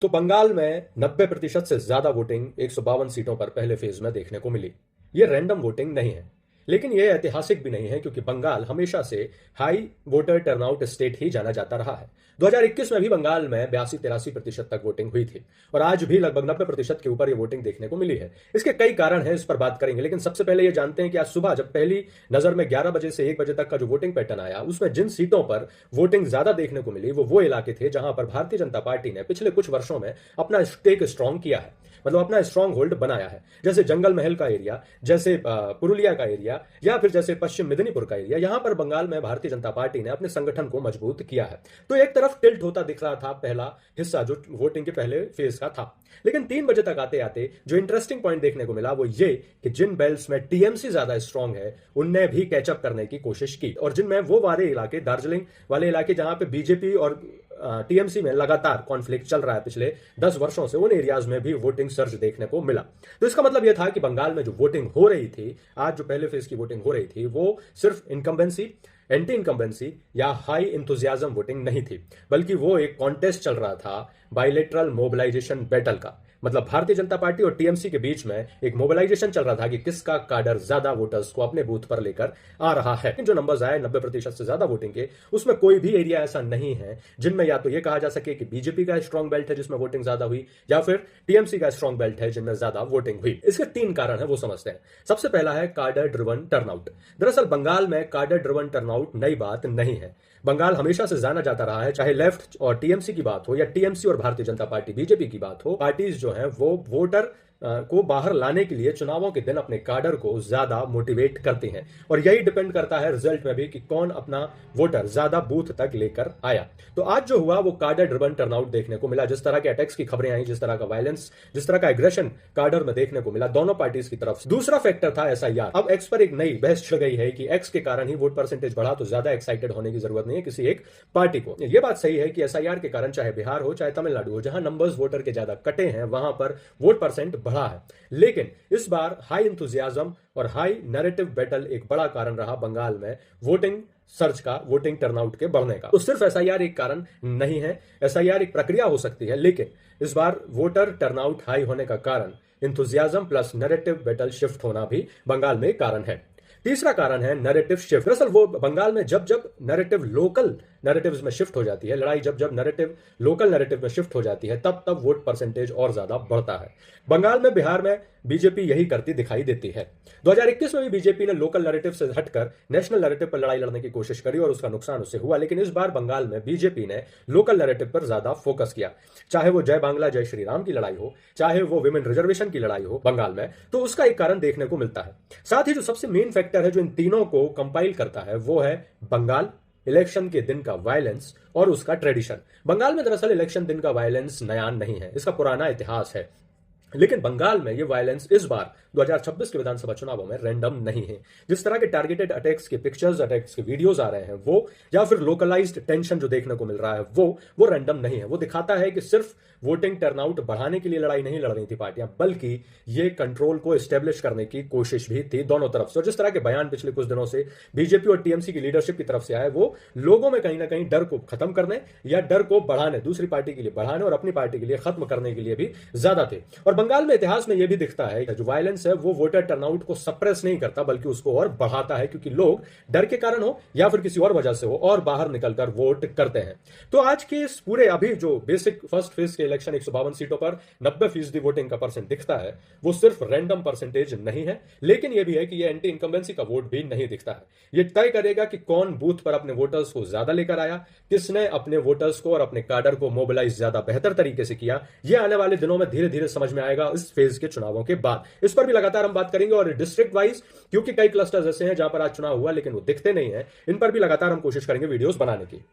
तो बंगाल में 90% से ज्यादा वोटिंग 152 सीटों पर पहले फेज में देखने को मिली। यह रैंडम वोटिंग नहीं है, लेकिन यह ऐतिहासिक भी नहीं है, क्योंकि बंगाल हमेशा से हाई वोटर टर्नआउट स्टेट ही जाना जाता रहा है। 2021 में भी बंगाल में 82-83% तक वोटिंग हुई थी और आज भी लगभग 90% के ऊपर यह वोटिंग देखने को मिली है। इसके कई कारण हैं, इस पर बात करेंगे, लेकिन सबसे पहले यह जानते हैं कि आज सुबह जब पहली नजर में 11 बजे से 1 बजे तक का जो वोटिंग पैटर्न आया, उसमें जिन सीटों पर वोटिंग ज्यादा देखने को मिली वो इलाके थे जहां पर भारतीय जनता पार्टी ने पिछले कुछ वर्षों में अपना स्टेक स्ट्रांग किया है, मतलब अपना स्ट्रांग होल्ड बनाया है। जैसे जंगल महल का एरिया, जैसे पुरुलिया का एरिया, या फिर जैसे पश्चिम मेदिनीपुर का एरिया, यहां पर बंगाल में भारतीय जनता पार्टी ने अपने संगठन को मजबूत किया है। तो एक तरफ टिल्ट होता दिख रहा था पहला हिस्सा जो वोटिंग के पहले फेज का था, लेकिन 3 बजे तक आते आते जो इंटरेस्टिंग पॉइंट देखने को मिला वो ये कि जिन बेल्ट्स में टीएमसी ज्यादा स्ट्रांग है उनने भी कैचअप करने की कोशिश की, और जिनमें वो वाले इलाके, दार्जिलिंग वाले इलाके जहां पे बीजेपी और टीएमसी में लगातार कॉन्फ्लिक्ट चल रहा है पिछले 10 वर्षों से, उन एरियाज में भी वोटिंग सर्ज देखने को मिला। तो इसका मतलब यह था कि बंगाल में जो वोटिंग हो रही थी, आज जो पहले फेज की वोटिंग हो रही थी, वो सिर्फ इनकम्बेंसी, एंटी इनकम्बेंसी या हाई इंथुजियाज्म वोटिंग नहीं थी, बल्कि वो एक कॉन्टेस्ट चल रहा था बाइलेटरल मोबिलाइजेशन बैटल का। मतलब भारतीय जनता पार्टी और टीएमसी के बीच में एक मोबिलाइजेशन चल रहा था कि किसका काडर ज्यादा वोटर्स को अपने बूथ पर लेकर आ रहा है। जो नंबर्स आए 90% से ज्यादा वोटिंग के, उसमें कोई भी एरिया ऐसा नहीं है जिनमें या तो यह कहा जा सके कि बीजेपी का स्ट्रांग बेल्ट है जिसमें वोटिंग ज्यादा हुई, या फिर टीएमसी का स्ट्रांग बेल्ट है जिनमें ज्यादा वोटिंग हुई। इसके 3 कारण है, वो समझते हैं। सबसे पहला है कार्डर ड्रिवन टर्नआउट। दरअसल बंगाल में कार्डर ड्रिवन टर्नआउट नई बात नहीं है। बंगाल हमेशा से जाना जाता रहा है, चाहे लेफ्ट और टीएमसी की बात हो या टीएमसी और भारतीय जनता पार्टी बीजेपी की बात हो, पार्टीज जो हैं वो वोटर को बाहर लाने के लिए चुनावों के दिन अपने काडर को ज्यादा मोटिवेट करती हैं, और यही डिपेंड करता है रिजल्ट में भी कि कौन अपना वोटर ज्यादा बूथ तक लेकर आया। तो आज जो हुआ वो कार्डर ड्रिवन टर्नआउट देखने को मिला। जिस तरह के अटैक्स की खबरें आई, जिस तरह का वायलेंस, जिस तरह का एग्रेशन कार्डर में देखने को मिला दोनों पार्टीज की तरफ से। दूसरा फैक्टर था एसआईआर। अब एक्स पर एक नई बहस छिड़ गई है कि एक्स के कारण ही वोट परसेंटेज बढ़ा, तो ज्यादा एक्साइटेड होने की जरूरत नहीं है किसी एक पार्टी को। यह बात सही है कि एसआईआर के कारण चाहे बिहार हो चाहे तमिलनाडु हो, जहां नंबर्स वोटर के ज्यादा कटे हैं वहां पर वोट परसेंट बढ़ा है, लेकिन इस बार हाई इंथुजियाज्म और हाई नैरेटिव बैटल एक बड़ा कारण रहा बंगाल में वोटिंग सर्च का, वोटिंग टर्नआउट के बढ़ने का। तो सिर्फ एसआईआर एक कारण नहीं है, एसआईआर एक प्रक्रिया हो सकती है, लेकिन इस बार वोटर टर्नआउट हाई होने का कारण enthusiasm plus narrative battle shift होना भी बंगाल में कारण है। तीसरा कारण है नैरेटिव शिफ्ट। दरअसल वो बंगाल में जब जब नैरेटिव लोकल नैरेटिव्स में शिफ्ट हो जाती है, लड़ाई जब जब नैरेटिव लोकल नैरेटिव में शिफ्ट हो जाती है, तब तब वोट परसेंटेज और ज्यादा बढ़ता है। बंगाल में, बिहार में बीजेपी यही करती दिखाई देती है। 2021 में भी बीजेपी ने लोकल नैरेटिव से हटकर नेशनल नैरेटिव पर लड़ाई लड़ने की कोशिश करी और उसका नुकसान उससे हुआ, लेकिन इस बार बंगाल में बीजेपी ने लोकल नैरेटिव पर ज्यादा फोकस किया। चाहे वो जय बांग्ला जय श्री राम की लड़ाई हो, चाहे वो विमेन रिजर्वेशन की लड़ाई हो बंगाल में, तो उसका एक कारण देखने को मिलता है। साथ ही जो सबसे मेन फैक्टर है जो इन तीनों को कंपाइल करता है वो है बंगाल इलेक्शन के दिन का वायलेंस और उसका ट्रेडिशन। बंगाल में दरअसल इलेक्शन दिन का वायलेंस नया नहीं है, इसका पुराना इतिहास है, लेकिन बंगाल में यह वायलेंस इस बार 2026 के विधानसभा चुनावों में रैंडम नहीं है। जिस तरह के टारगेटेड अटैक्स के पिक्चर्स, अटैक्स के वीडियोस आ रहे हैं वो, या फिर लोकलाइज्ड टेंशन जो देखने को मिल रहा है वो रैंडम नहीं है। वो दिखाता है कि सिर्फ वोटिंग टर्नआउट बढ़ाने के लिए लड़ाई नहीं लड़ रही थी पार्टियां, बल्कि ये कंट्रोल को एस्टेब्लिश करने की कोशिश भी थी दोनों तरफ से। और जिस तरह के बयान पिछले कुछ दिनों से बीजेपी और टीएमसी की लीडरशिप की तरफ से आए, वो लोगों में कहीं ना कहीं डर को खत्म करने या डर को बढ़ाने, दूसरी पार्टी के लिए बढ़ाने और अपनी पार्टी के लिए खत्म करने के लिए भी ज्यादा थे। और बंगाल में इतिहास में यह भी दिखता है कि जो वायलेंस है वो वोटर टर्नआउट को सप्रेस नहीं करता, बल्कि उसको और बढ़ाता है, क्योंकि लोग डर के कारण हो या फिर किसी और वजह से हो और बाहर निकलकर वोट करते हैं। तो आज के इस पूरे अभी जो बेसिक फर्स्ट फेज के इलेक्शन 152 सीटों पर 90% वोटिंग का परसेंट दिखता है, वो सिर्फ रैंडम परसेंटेज नहीं है, लेकिन यह भी है कि यह एंटी इनकम्बेंसी का वोट भी नहीं दिखता है। यह तय करेगा कि कौन बूथ पर अपने वोटर्स को ज्यादा लेकर आया, किसने अपने वोटर्स को और अपने काडर को मोबिलाइज ज्यादा बेहतर तरीके से किया। यह आने वाले दिनों में धीरे धीरे समझ में आएगा इस फेज के चुनावों के बाद। इस पर भी लगातार हम बात करेंगे, और डिस्ट्रिक्ट वाइज, क्योंकि कई क्लस्टर्स ऐसे हैं जहां पर आज चुनाव हुआ लेकिन वो दिखते नहीं है, इन पर भी लगातार हम कोशिश करेंगे वीडियोस बनाने की।